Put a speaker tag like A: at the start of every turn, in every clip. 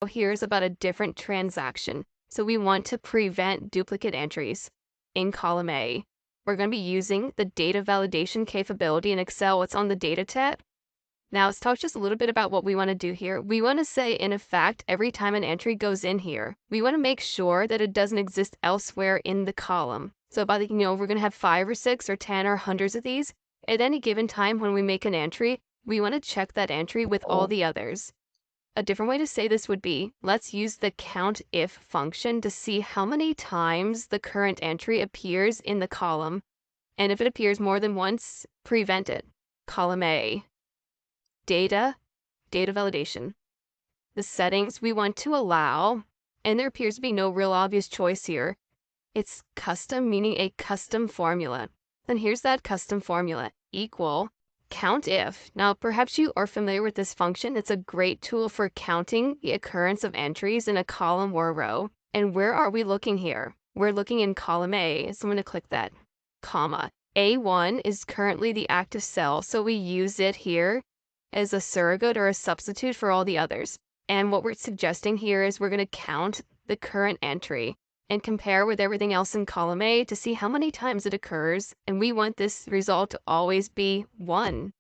A: Here's about a different transaction. So we want to prevent duplicate entries in column A. We're going to be using the data validation capability in Excel. It's on the Data tab. Now let's talk just a little bit about what we want to do here. We want to say, in effect, every time an entry goes in here, we want to make sure that it doesn't exist elsewhere in the column. So by the, we're going to have 5 or 6 or 10 or hundreds of these. At any given time when we make an entry, we want to check that entry with all the others. A different way to say this would be, let's use the COUNTIF function to see how many times the current entry appears in the column. And if it appears more than once, prevent it. Column A. Data validation. The settings we want to allow, and there appears to be no real obvious choice here. It's custom, meaning a custom formula. Then here's that custom formula, equal COUNTIF. Now, perhaps you are familiar with this function. It's a great tool for counting the occurrence of entries in a column or a row. And where are we looking here? We're looking in column A, so I'm going to click that, comma. A1 is currently the active cell, so we use it here as a surrogate or a substitute for all the others. And what we're suggesting here is we're going to count the current entry and compare with everything else in column A to see how many times it occurs, and we want this result to always be 1.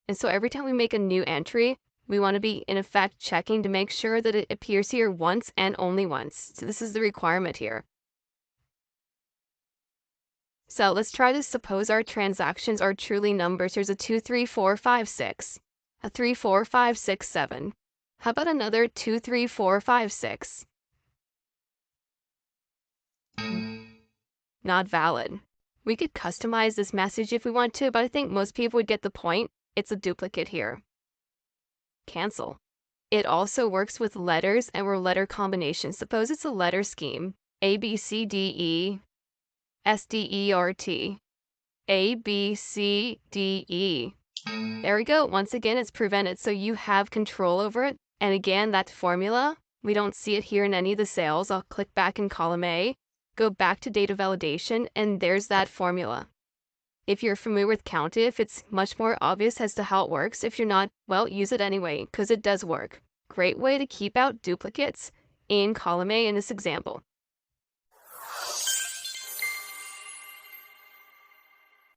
A: And so every time we make a new entry, we want to be, in effect, checking to make sure that it appears here once and only once. So this is the requirement here. So let's try this. Suppose our transactions are truly numbers. Here's a 2, 3, 4, 5, 6. A 3, 4, 5, 6, 7. How about another 2, 3, 4, 5, 6? Not valid. We could customize this message if we want to, but I think most people would get the point. It's a duplicate here. Cancel. It also works with letters and/or letter combinations. Suppose it's a letter scheme. A, B, C, D, E, S, D, E, R, T. A, B, C, D, E. There we go. Once again, it's prevented, so you have control over it. And again, that formula, we don't see it here in any of the cells. I'll click back in column A, go back to data validation, and there's that formula. If you're familiar with COUNTIF, it's much more obvious as to how it works. If you're not, well, use it anyway, because it does work. Great way to keep out duplicates in column A in this example.